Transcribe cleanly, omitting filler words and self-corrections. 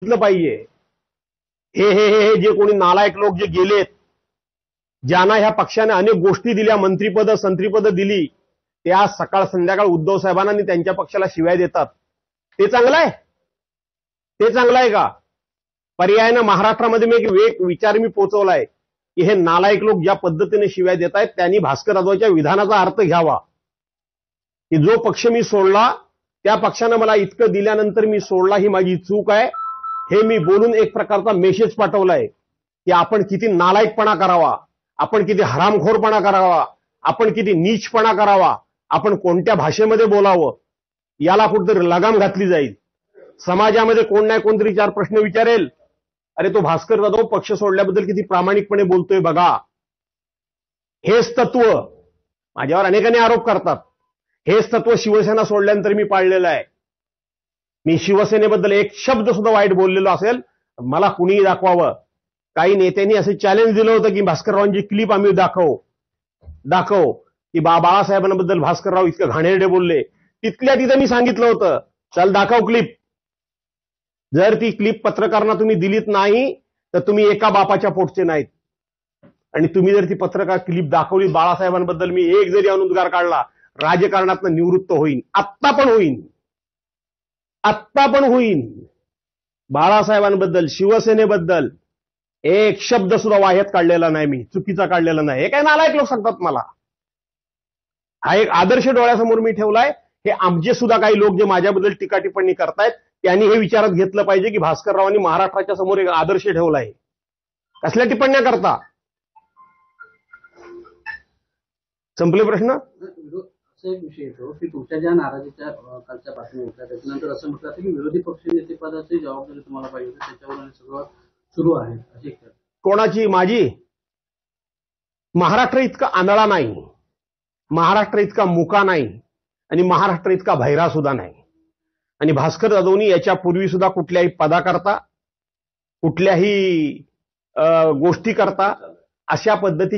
घेतलं पाहिजे। हे जे कोणी नालायक लोक जे गेलेत, ज्यांना ह्या पक्षाने अनेक गोष्टी दिल्या, मंत्रिपद संत्रीपद दिली, ते आज सकाळ संध्याकाळ उद्धव साहेबांना त्यांच्या पक्षाला शिवाय देतात। ते चांगलं आहे? ते चांगलं आहे का? पर्यायानं महाराष्ट्रामध्ये मी एक विचार मी पोहोचवलाय की हे नालायक लोक ज्या पद्धतीने शिवाय देत आहेत त्यांनी भास्कर जाधवच्या विधानाचा अर्थ घ्यावा की जो पक्ष मी सोडला त्या पक्षानं मला इतकं दिल्यानंतर मी सोडला, ही माझी चूक आहे, हे मी बोलून एक प्रकारचा मेसेज पाठवलाय की आपण किती नालायकपणा करावा, आपण किती हरामखोरपणा करावा, आपण किती नीचपणा करावा, आपण कोणत्या भाषेमध्ये बोलावं, याला कुठेतरी लगाम घातली जाईल। समाजामध्ये कोण नाही कोणतरी चार प्रश्न विचारेल, अरे तो भास्कर जाधव पक्ष सोडल्याबद्दल किती प्रामाणिकपणे बोलतोय बघा। हेच तत्व माझ्यावर अनेकांनी आरोप करतात, हेच तत्व शिवसेना सोडल्यानंतर मी पाळलेलं आहे। मी शिवसेनेबद्दल एक शब्द सुद्धा वाईट बोललेलो असेल मला कुणीही दाखवावं। काही नेत्यांनी असे चॅलेंज दिलं होतं की भास्कररावांची क्लिप आम्ही दाखव की बाळासाहेबांबद्दल भास्करराव इतकं घाणेरडे बोलले, तिथल्या तिथं मी सांगितलं होतं चल दाखव क्लिप। जर ती क्लिप पत्रकारांना तुम्ही दिलीत नाही तर तुम्ही एका बापाच्या पोटचे नाहीत, आणि तुम्ही जर ती पत्रकार क्लिप दाखवली बाळासाहेबांबद्दल मी एक जरी अनुद्गार काढला राजकारणातून निवृत्त होईन, आत्ता पण होईन। बाळासाहेबांबद्दल शिवसेनेबद्दल एक शब्द सुद्धा वाह्यात काढलेला नाही, मी चुकीचा काढलेला नाही। हे काय नालायक लोक सांगतात मला, हा एक आदर्श डोळ्यासमोर मी ठेवलाय। हे आमचे सुद्धा काही लोक जे माझ्याबद्दल टीका टिप्पणी करतायत त्यांनी हे विचारात घेतलं पाहिजे की भास्कररावांनी महाराष्ट्राच्या समोर एक आदर्श ठेवलाय, कसल्या टिप्पण्या करता। संपले प्रश्न? असा एक विषय येतो की तुमच्या ज्या नाराजीच्या कालच्या बातम्या होत्या त्याच्यानंतर असं म्हटलं की विरोधी पक्षनेतेपदाची जबाबदारी तुम्हाला पाहिजे, त्याच्यावर सगळं सुरू आहे अशी कोणाची? माझी? महाराष्ट्र इतका आंधळा नाही, महाराष्ट्र इतका मुका नाही, आणि महाराष्ट्र इतका भैरा सुद्धा नाही। आणि भास्कर जाधवनी याच्यापूर्वी सुद्धा कुठल्याही पदाकरता कुठल्याही गोष्टी करता अशा पद्धती